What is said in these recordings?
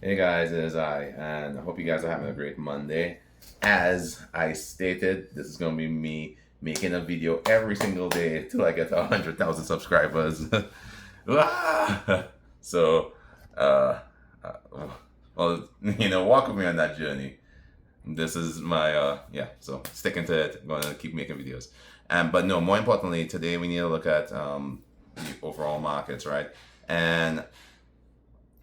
Hey guys, it is I, and I hope you guys are having a great Monday. As I stated, this is gonna be me making a video every single day till I get to 100,000 subscribers. Ah! so, uh, uh, well, walk with me on that journey. This is my yeah. So sticking to it, I'm gonna keep making videos. But no, more importantly, today we need to look at the overall markets, right? And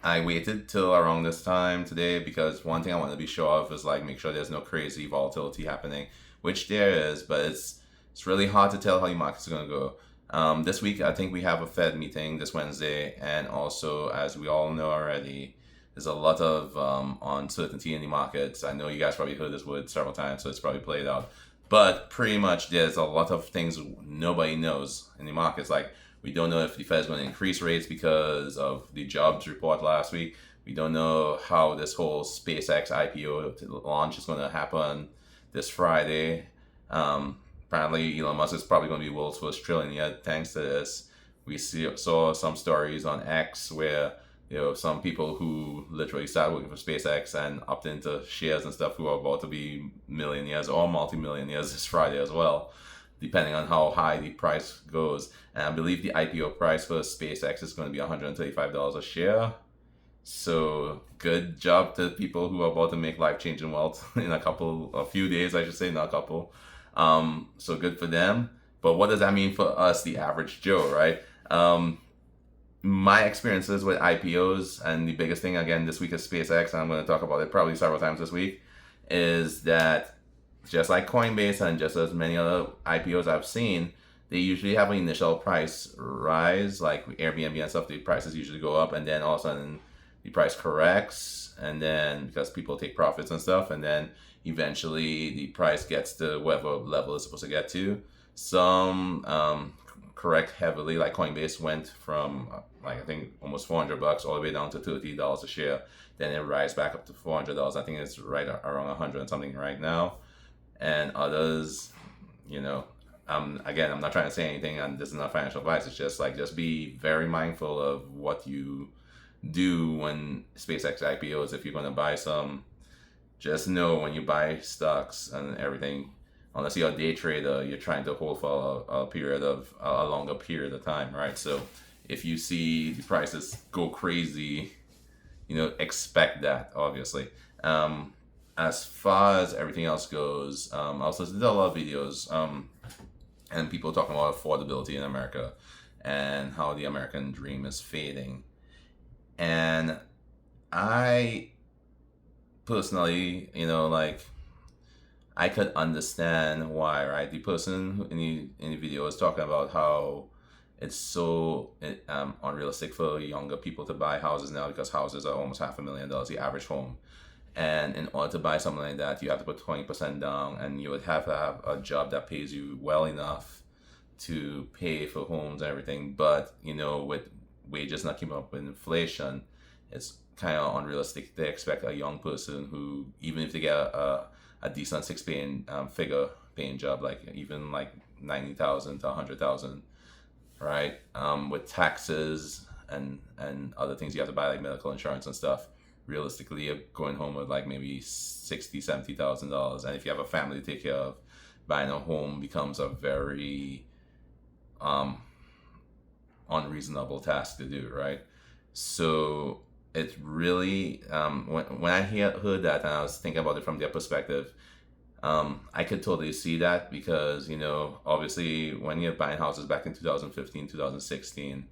I waited till around this time today because one thing I want to be sure of is like make sure there's no crazy volatility happening, which there is, but it's really hard to tell how your market's going to go. This week, I think we have a Fed meeting this Wednesday, and also, as we all know already, there's a lot of uncertainty in the markets. I know you guys probably heard this word several times, so it's probably played out. But pretty much, there's a lot of things nobody knows in the markets. Like we don't know if the Fed is going to increase rates because of the jobs report last week. We don't know how this whole SpaceX IPO launch is going to happen this Friday. Apparently, Elon Musk is probably going to be world's first trillionaire thanks to this. Saw some stories on X where some people who literally started working for SpaceX and opted into shares and stuff who are about to be millionaires or multimillionaires this Friday as well, depending on how high the price goes. And I believe the IPO price for SpaceX is going to be $135 a share. So good job to people who are about to make life-changing wealth in a few days, I should say, not a couple. So good for them. But what does that mean for us, the average Joe, right? My experiences with IPOs, and the biggest thing again this week is SpaceX, and I'm going to talk about it probably several times this week, is that just like Coinbase and just as many other IPOs I've seen, they usually have an initial price rise, like Airbnb and stuff. The prices usually go up, and then all of a sudden the price corrects, and then because people take profits and stuff, and then eventually the price gets to whatever level it's supposed to get to. Some correct heavily, like Coinbase went from like I think almost $400 all the way down to $30 a share. Then it rise back up to $400. I think it's right around 100 and something right now. And others, again, I'm not trying to say anything, and this is not financial advice. It's just like just be very mindful of what you do when SpaceX IPOs. If you're going to buy some, just know when you buy stocks and everything, unless you're a day trader, you're trying to hold for a longer period of time, right? So if you see the prices go crazy, expect that, obviously. As far as everything else goes, I also did a lot of videos and people talking about affordability in America and how the American dream is fading. And I personally, I could understand why, right? The person in the video is talking about how it's so unrealistic for younger people to buy houses now because houses are almost $500,000, the average home. And in order to buy something like that, you have to put 20% down, and you would have to have a job that pays you well enough to pay for homes and everything. But, with wages not keeping up with inflation, it's kind of unrealistic to expect a young person who, even if they get a decent six figure paying job, like even like 90,000 to 100,000, right? With taxes and other things you have to buy, like medical insurance and stuff, realistically you're going home with like maybe $60,000 to $70,000. And if you have a family to take care of, buying a home becomes a very um unreasonable task to do, right? So it's really when I heard that and I was thinking about it from their perspective, I could totally see that because obviously when you're buying houses back in 2015, 2016,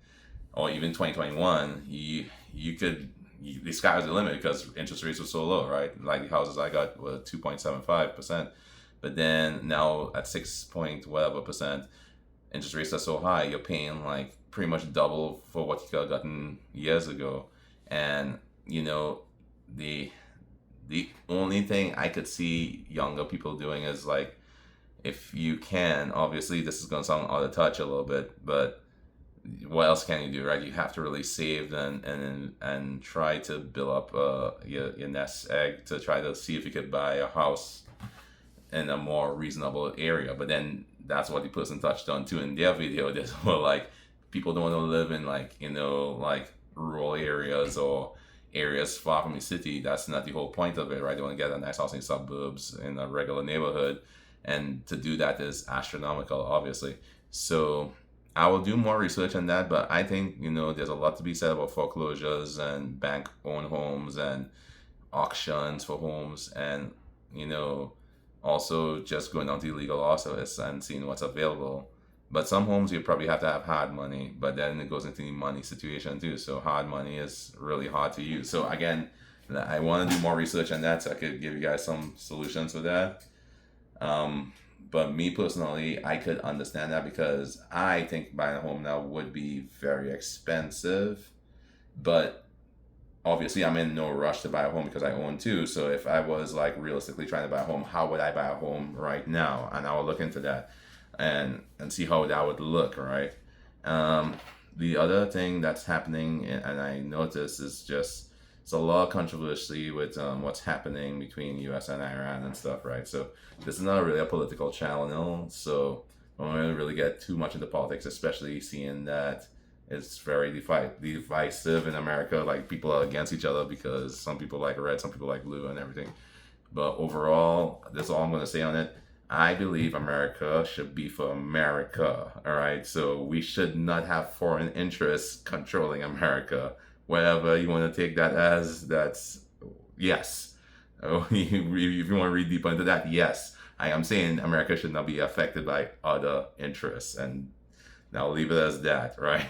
or even 2021, you could the sky was the limit because interest rates were so low, right? Like the houses I got were 2.75%, but then now at 6 point whatever percent, interest rates are so high, you're paying like pretty much double for what you could have gotten years ago. And the the only thing I could see younger people doing is like, if you can, obviously this is gonna sound out of touch a little bit, but what else can you do, right? You have to really save and try to build up your nest egg to try to see if you could buy a house in a more reasonable area. But then that's what the person touched on too in their video. There's more like people don't want to live in like like rural areas or areas far from the city. That's not the whole point of it, right? They want to get a nice house in the suburbs in a regular neighborhood, and to do that is astronomical, obviously. So I will do more research on that, but I think there's a lot to be said about foreclosures and bank-owned homes and auctions for homes, and you know also just going down to illegal auctions and seeing what's available. But some homes you probably have to have hard money, but then it goes into the money situation too. So hard money is really hard to use. So again, I want to do more research on that so I could give you guys some solutions for that. Um, but me personally, I could understand that because I think buying a home now would be very expensive. But obviously, I'm in no rush to buy a home because I own two. So if I was like realistically trying to buy a home, how would I buy a home right now? And I will look into that and see how that would look, right? Um, the other thing that's happening, and I noticed, is just it's a lot of controversy with what's happening between U.S. and Iran and stuff, right? So this is not really a political channel, so I don't really get too much into politics, especially seeing that it's very divisive in America. Like people are against each other because some people like red, some people like blue, and everything. But overall, that's all I'm going to say on it. I believe America should be for America. All right. So we should not have foreign interests controlling America. Whatever you want to take that as, that's yes. Oh, if you want to read deeper into that, yes. I am saying America should not be affected by other interests. And I'll leave it as that, right?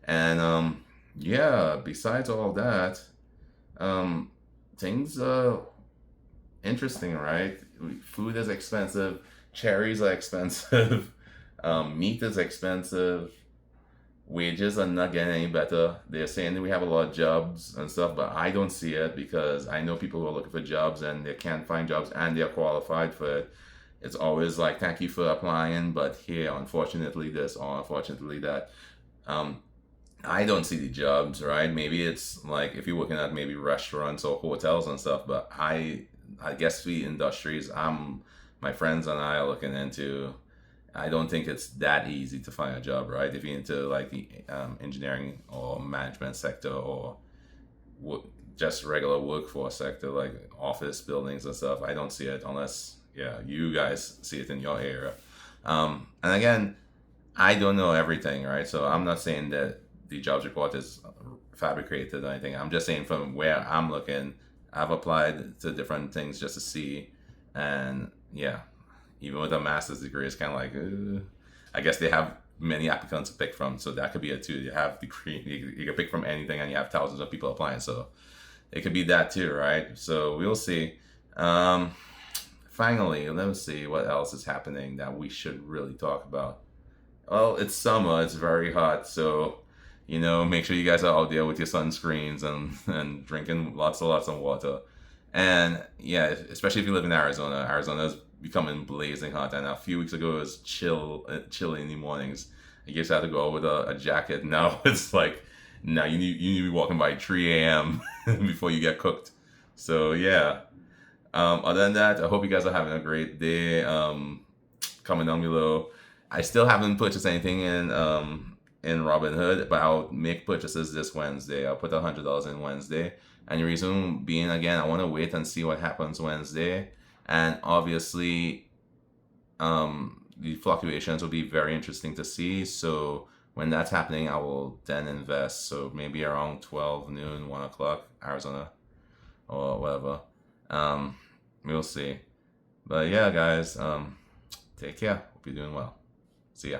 And yeah, besides all that, um, things interesting, right? Food is expensive, cherries are expensive, meat is expensive, wages are not getting any better. They're saying that we have a lot of jobs and stuff, but I don't see it because I know people who are looking for jobs and they can't find jobs and they're qualified for it. It's always like, thank you for applying, but here, unfortunately, this or unfortunately that. Um, I don't see the jobs, right? Maybe it's like if you're working at maybe restaurants or hotels and stuff, but I guess the industries my friends and I are looking into, I don't think it's that easy to find a job, right? If you're into like the engineering or management sector or just regular workforce sector, like office buildings and stuff, I don't see it unless, yeah, you guys see it in your area. And again, I don't know everything, right? So I'm not saying that the jobs report is fabricated or anything. I'm just saying from where I'm looking, I've applied to different things just to see, and yeah, even with a master's degree, it's kind of like, I guess they have many applicants to pick from, so that could be it too. You have degree, you can pick from anything, and you have thousands of people applying, so it could be that too, right? So we'll see. Um, Finally, let's see what else is happening that we should really talk about. Well, it's summer, it's very hot, so make sure you guys are out there with your sunscreens and drinking lots of water. And yeah, especially if you live in Arizona. Arizona's becoming blazing hot, and a few weeks ago it was chilly in the mornings. You just have to go out with a jacket. Now it's like, now you need to be walking by 3 a.m. before you get cooked. So yeah. Other than that, I hope you guys are having a great day. Comment down below. I still haven't purchased anything in Robinhood, but I'll make purchases this Wednesday. I'll put $100 in Wednesday. And the reason being, again, I want to wait and see what happens Wednesday. And obviously, the fluctuations will be very interesting to see. So when that's happening, I will then invest. So maybe around 12 noon, 1 o'clock, Arizona, or whatever. We'll see. But yeah, guys, take care. Hope you're doing well. See ya.